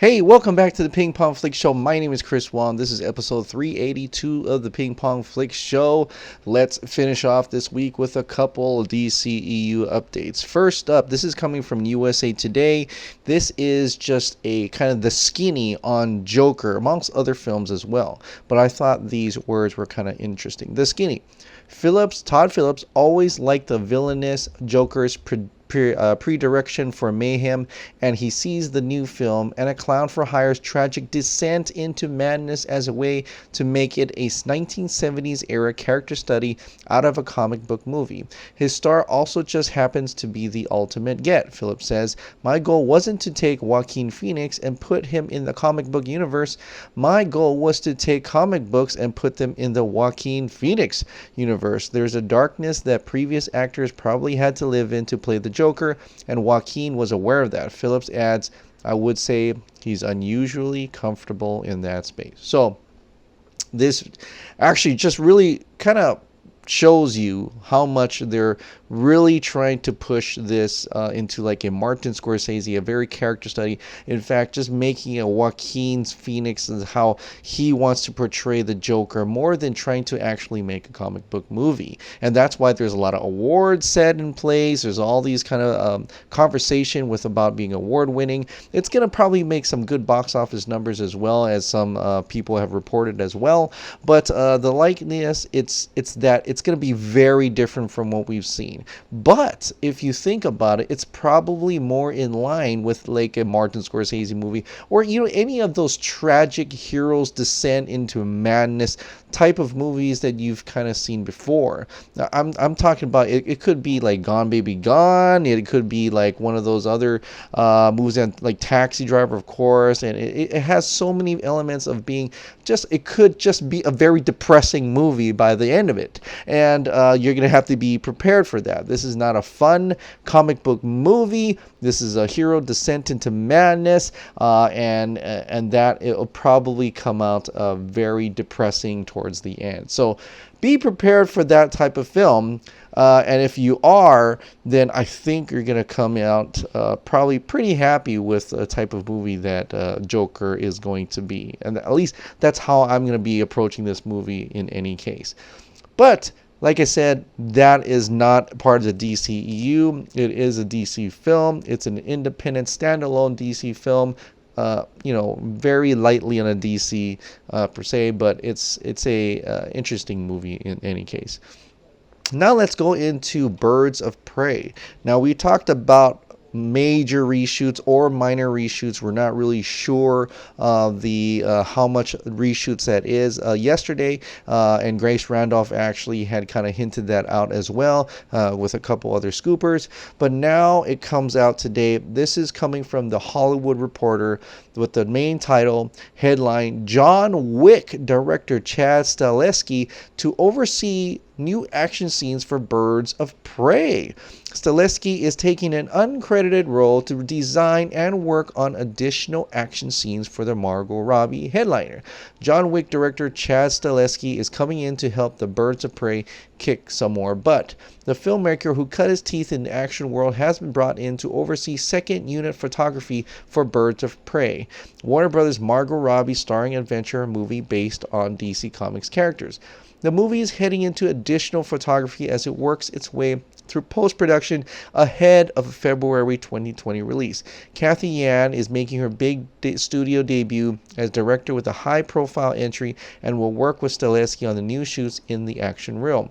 Hey, welcome back to the Ping Pong Flix Show. My name is Chris Wong. This is episode 382 of the Ping Pong Flix Show. Let's finish off this week with a couple DCEU updates. First up, this is coming from USA Today. This is just a kind of the skinny on Joker, amongst other films as well. But I thought these words were kind of interesting. The skinny. Todd Phillips always liked the villainous Joker's predilection for mayhem, and he sees the new film and a clown for hire's tragic descent into madness as a way to make it a 1970s era character study out of a comic book movie. His star also just happens to be the ultimate get. Phillips says, "My goal wasn't to take Joaquin Phoenix and put him in the comic book universe. My goal was to take comic books and put them in the Joaquin Phoenix universe. There's a darkness that previous actors probably had to live in to play the Joker, and Joaquin was aware of that." Phillips adds, "I would say he's unusually comfortable in that space." So this actually just really kind of shows you how much they're really trying to push this into like a Martin Scorsese, a very character study. In fact, just making a Joaquin Phoenix and how he wants to portray the Joker more than trying to actually make a comic book movie. And that's why there's a lot of awards set in place. There's all these kind of conversation with about being award winning. It's going to probably make some good box office numbers as well, as some people have reported as well. But the likeness, it's going to be very different from what we've seen. But if you think about it, it's probably more in line with like a Martin Scorsese movie, or any of those tragic heroes descent into madness type of movies that you've kind of seen before. Now, I'm talking about it could be like Gone Baby Gone. It could be like one of those other movies that, like Taxi Driver, of course, and it has so many elements of being it could just be a very depressing movie by the end of it. And you're going to have to be prepared for that. This is not a fun comic book movie. This is a hero descent into madness, and that it'll probably come out very depressing towards the end. So be prepared for that type of film. And if you are, then I think you're going to come out probably pretty happy with the type of movie that Joker is going to be. And at least that's how I'm going to be approaching this movie in any case. But like I said, that is not part of the DCEU. It is a DC film. It's an independent, standalone DC film. Very lightly on a DC per se, but it's a interesting movie in any case. Now let's go into Birds of Prey. Now we talked about major reshoots or minor reshoots. We're not really sure the how much reshoots that is yesterday, and Grace Randolph actually had kind of hinted that out as well with a couple other scoopers. But now it comes out today. This is coming from the Hollywood Reporter with the main title headline: John Wick director Chad Stahelski to oversee new action scenes for Birds of Prey. Stahelski is taking an uncredited role to design and work on additional action scenes for the Margot Robbie headliner. John Wick director Chad Stahelski is coming in to help the Birds of Prey kick some more butt. The filmmaker who cut his teeth in the action world has been brought in to oversee second unit photography for Birds of Prey, Warner Brothers' Margot Robbie starring adventure movie based on DC Comics characters. The movie is heading into additional photography as it works its way through post-production ahead of a February 2020 release. Kathy Yan is making her big studio debut as director with a high-profile entry and will work with Stahelski on the new shoots in the action realm,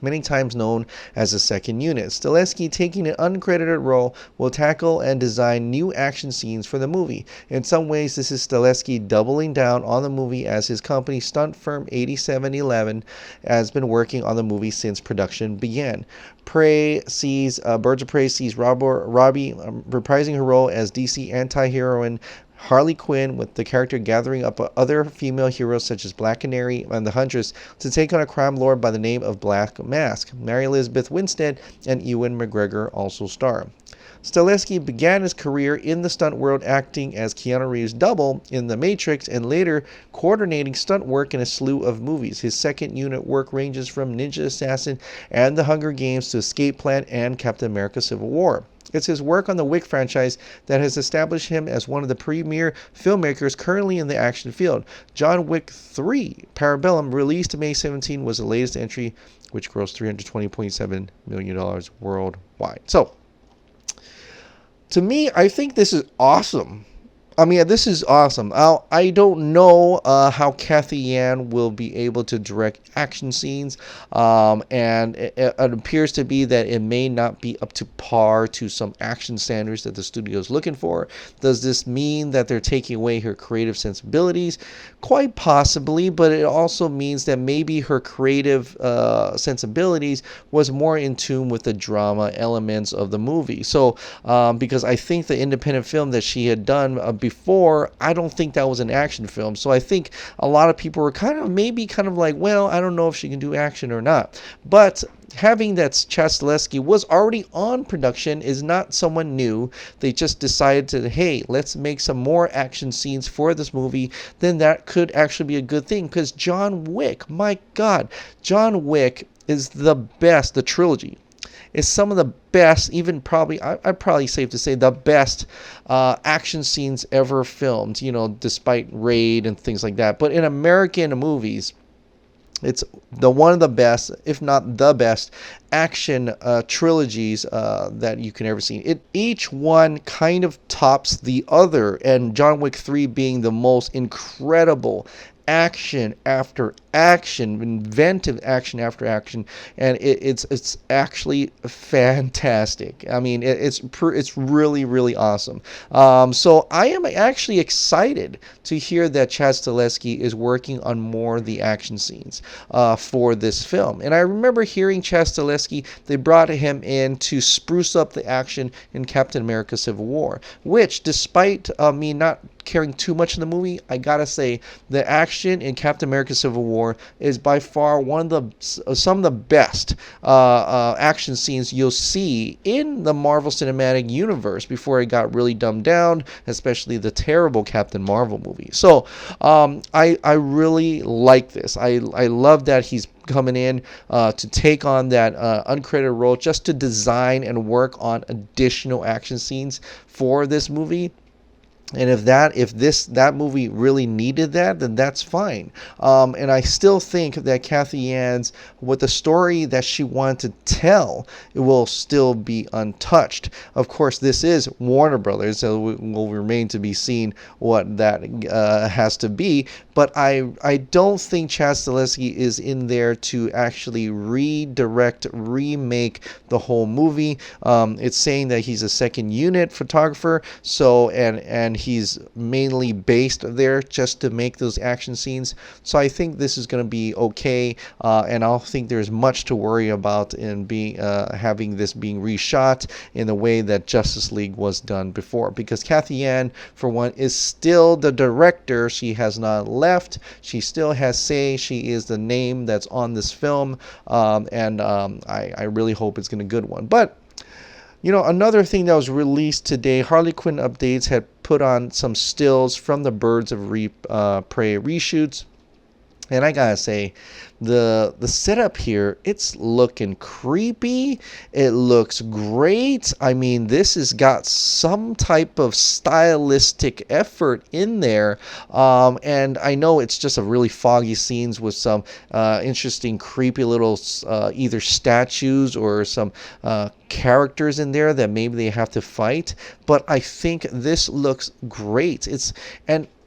many times known as the second unit. Stahelski, taking an uncredited role, will tackle and design new action scenes for the movie. In some ways, this is Stahelski doubling down on the movie, as his company, stunt firm 8711, has been working on the movie since production began. Birds of Prey sees Robbie reprising her role as DC anti-heroine Harley Quinn, with the character gathering up other female heroes such as Black Canary and the Huntress to take on a crime lord by the name of Black Mask. Mary Elizabeth Winstead and Ewan McGregor also star. Stahelski began his career in the stunt world acting as Keanu Reeves' double in The Matrix, and later coordinating stunt work in a slew of movies. His second unit work ranges from Ninja Assassin and The Hunger Games to Escape Plan and Captain America Civil War. It's his work on the WICK franchise that has established him as one of the premier filmmakers currently in the action field. John Wick 3 Parabellum, released May 17, was the latest entry, which grossed $320.7 million worldwide. So, to me, I think this is awesome. I mean, this is awesome. I don't know how Cathy Yan will be able to direct action scenes, and it appears to be that it may not be up to par to some action standards that the studio is looking for. Does this mean that they're taking away her creative sensibilities? Quite possibly, but it also means that maybe her creative sensibilities was more in tune with the drama elements of the movie. So, because I think the independent film that she had done before, I don't think that was an action film. So I think a lot of people were kind of like, well, I don't know if she can do action or not. But having that Chad Stahelski was already on production is not someone new. They just decided to, hey, let's make some more action scenes for this movie. Then that could actually be a good thing, because John Wick, my God, John Wick is the best. The trilogy is some of the best, even probably, I'd probably safe to say the best action scenes ever filmed, despite Raid and things like that. But in American movies, it's the one of the best, if not the best, action trilogies that you can ever see. Each one kind of tops the other, and John Wick 3 being the most incredible action after action, inventive action after action, and it's actually fantastic. I mean, it's really, really awesome. So I am actually excited to hear that Chad Stahelski is working on more of the action scenes for this film. And I remember hearing Chad Stahelski, they brought him in to spruce up the action in Captain America Civil War, which, despite me not caring too much in the movie, I gotta say the action in Captain America Civil War is by far some of the best action scenes you'll see in the Marvel Cinematic Universe before it got really dumbed down, especially the terrible Captain Marvel movie. So I really like this. I love that he's coming in to take on that uncredited role just to design and work on additional action scenes for this movie. And if that movie really needed that, then that's fine. And I still think that Cathy Yan's, with the story that she wanted to tell, it will still be untouched. Of course, this is Warner Brothers, so it will remain to be seen what that has to be. But I don't think Chad Stahelski is in there to actually remake the whole movie. It's saying that he's a second unit photographer, so and he's mainly based there just to make those action scenes. So I think this is going to be okay, and I don't think there's much to worry about in having this being reshot in the way that Justice League was done before, because Cathy Yan, for one, is still the director. She has not left. She still has say. She is the name that's on this film, and I really hope it's going to be a good one. But another thing that was released today, Harley Quinn Updates had put on some stills from the Birds of Prey reshoots. And I gotta say, the setup here, it's looking creepy. It looks great. I mean, this has got some type of stylistic effort in there. And I know it's just a really foggy scenes with some interesting, creepy little either statues or some characters in there that maybe they have to fight. But I think this looks great.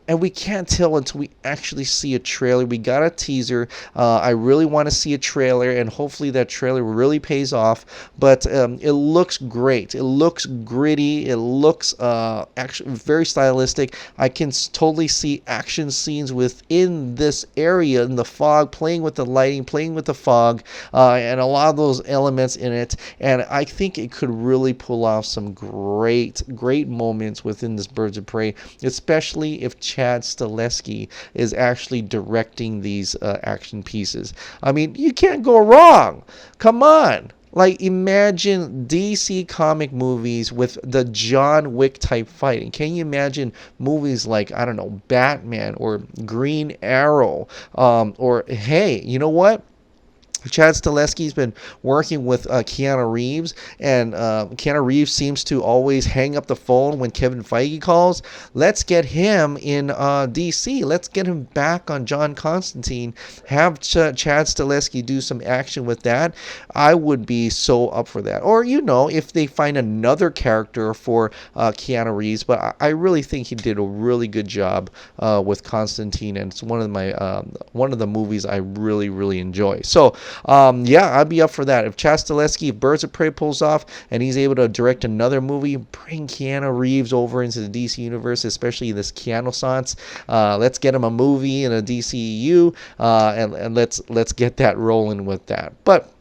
And we can't tell until we actually see a trailer. We got a teaser. I really want to see a trailer, and hopefully that trailer really pays off. But it looks great. It looks gritty. It looks actually very stylistic. I can totally see action scenes within this area in the fog, playing with the lighting, playing with the fog, and a lot of those elements in it. And I think it could really pull off some great moments within this Birds of Prey, especially if Chad Stahelski is actually directing these action pieces. I mean, you can't go wrong. Come on. Like, imagine DC comic movies with the John Wick type fighting. Can you imagine movies like, I don't know, Batman or Green Arrow? Or, hey, you know what? Chad Stahelski's been working with Keanu Reeves, and Keanu Reeves seems to always hang up the phone when Kevin Feige calls. Let's get him in DC. Let's get him back on John Constantine. Have Chad Stahelski do some action with that. I would be so up for that. Or, if they find another character for Keanu Reeves, but I really think he did a really good job with Constantine, and it's one of the movies I really, really enjoy. So, I'd be up for that. If Chad Stahelski, if Birds of Prey pulls off and he's able to direct another movie, bring Keanu Reeves over into the DC universe, especially this Keanu-sans. Let's get him a movie in a DCEU, and let's get that rolling with that. But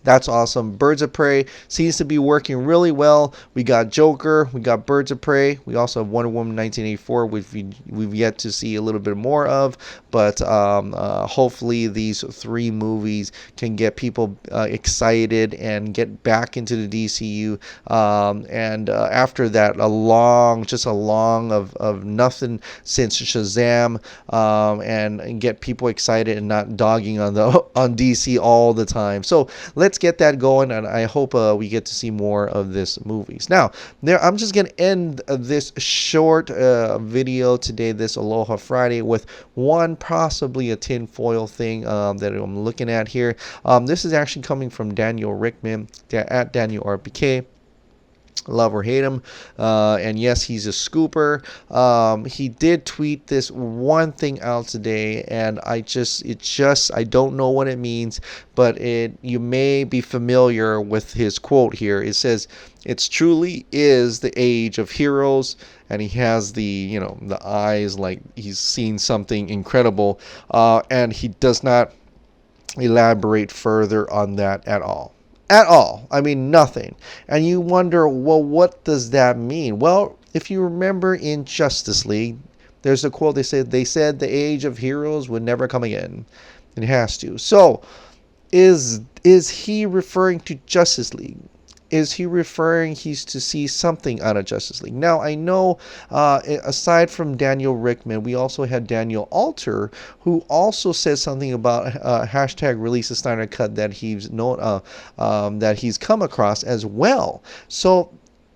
that's awesome. Birds of Prey seems to be working really well. We got Joker. We got Birds of Prey. We also have Wonder Woman 1984, which we've yet to see a little bit more of. But hopefully these three movies can get people excited and get back into the DCU. And after that, a long of nothing since Shazam, and get people excited and not dogging on DC all the time. So let's get that going, and I hope we get to see more of this movies. Now, I'm just going to end this short video today, this Aloha Friday, with possibly a tinfoil thing that I'm looking at here. This is actually coming from Daniel Rickman, at Daniel RPK. Love or hate him, and yes, he's a scooper. He did tweet this one thing out today, and I don't know what it means, but you may be familiar with his quote here. It says, "It truly is the age of heroes," and he has the eyes like he's seen something incredible, and he does not elaborate further on that at all. I mean, nothing. And you wonder, well, what does that mean? Well, if you remember in Justice League, there's a quote. They said the age of heroes would never come again. It has to. So, is he referring to Justice League? Is he referring he's to see something out of Justice League? Now, I know aside from Daniel Rickman, we also had Daniel Alter, who also said something about hashtag release the Snyder Cut that he's come across as well. So,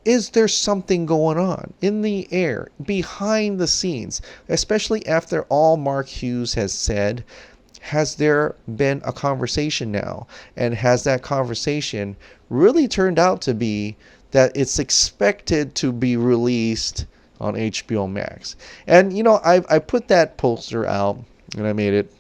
is there something going on in the air, behind the scenes, especially after all Mark Hughes has said? Has there been a conversation now? And has that conversation really turned out to be that it's expected to be released on HBO Max? And, I put that poster out, and I made it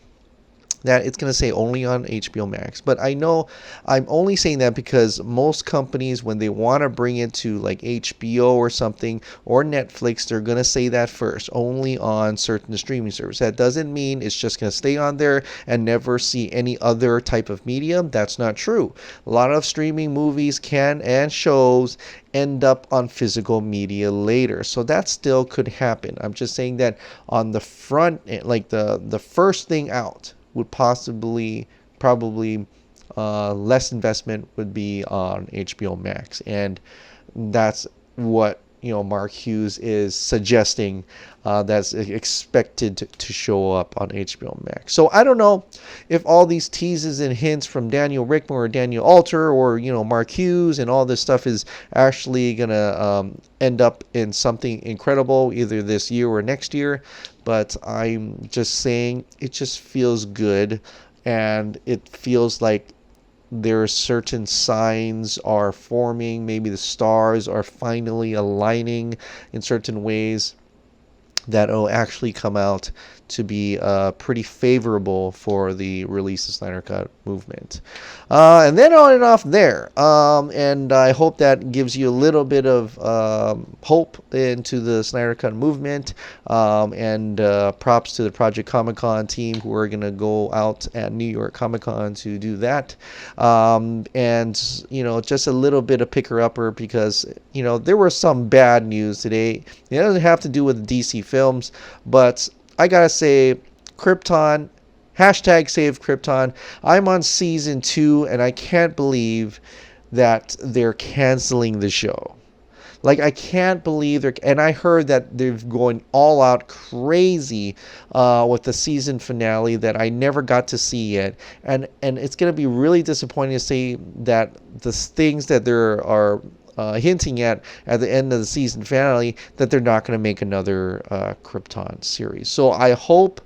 that it's going to say only on HBO Max. But I know I'm only saying that because most companies, when they want to bring it to like HBO or something, or Netflix, they're going to say that first, only on certain streaming services. That doesn't mean it's just going to stay on there and never see any other type of medium. That's not true. A lot of streaming movies and shows end up on physical media later. So that still could happen. I'm just saying that on the front, like the first thing out, would probably less investment would be on HBO Max, and that's what Mark Hughes is suggesting that's expected to show up on HBO Max. So I don't know if all these teases and hints from Daniel Rickman or Daniel Alter or Mark Hughes and all this stuff is actually gonna end up in something incredible either this year or next year. But I'm just saying it just feels good, and it feels like there are certain signs are forming. Maybe the stars are finally aligning in certain ways that will actually come out to be pretty favorable for the release of Snyder Cut movement. And then on and off there. And I hope that gives you a little bit of hope into the Snyder Cut movement. And props to the Project Comic-Con team who are going to go out at New York Comic-Con to do that. And, just a little bit of picker-upper because, there was some bad news today. It doesn't have to do with DC films, but I gotta say, Krypton, hashtag SaveKrypton. I'm on season 2, and I can't believe that they're canceling the show. Like, I can't believe they're, and I heard that they're going all out crazy with the season finale that I never got to see yet. And it's going to be really disappointing to see that the things that there are hinting at the end of the season finale, that they're not going to make another Krypton series. So I hope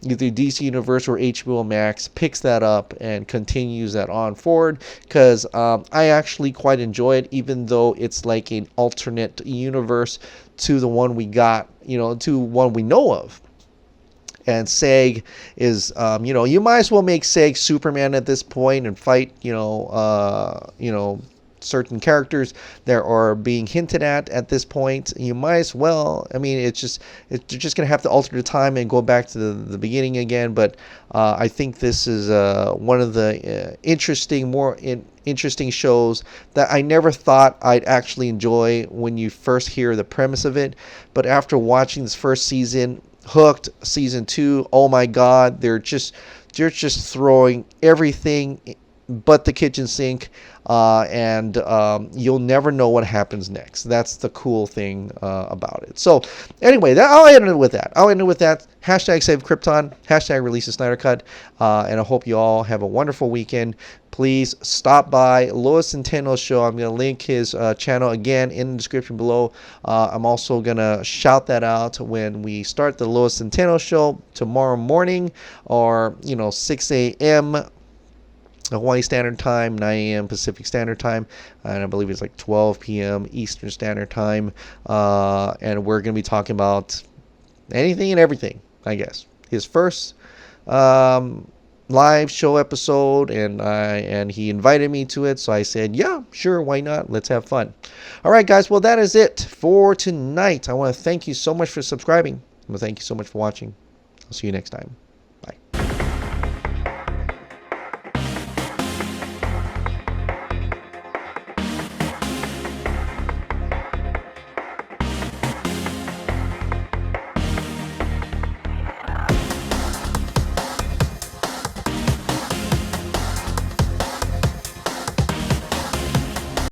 either DC Universe or HBO Max picks that up and continues that on forward, because I actually quite enjoy it, even though it's like an alternate universe to the one we got, to one we know of. And Seg is, you might as well make Seg Superman at this point and fight, certain characters that are being hinted at this point. You might as well. I mean, you're just going to have to alter the time and go back to the beginning again. But I think this is one of the interesting shows that I never thought I'd actually enjoy when you first hear the premise of it. But after watching this first season, hooked. Season 2, oh my God, they're just throwing everything but the kitchen sink, and you'll never know what happens next. That's the cool thing about it. So anyway, I'll end it with that. Hashtag SaveKrypton, hashtag release the Snyder Cut, and I hope you all have a wonderful weekend. Please stop by Lois Centeno's show. I'm going to link his channel again in the description below. I'm also going to shout that out when we start the Lois Centeno show tomorrow morning, or 6 a.m. Hawaii Standard Time, 9 a.m. Pacific Standard Time, and I believe it's like 12 p.m. Eastern Standard Time. And we're going to be talking about anything and everything, I guess. His first live show episode, and he invited me to it, so I said, yeah, sure, why not? Let's have fun. All right, guys, well, that is it for tonight. I want to thank you so much for subscribing. I want to thank you so much for watching. I'll see you next time.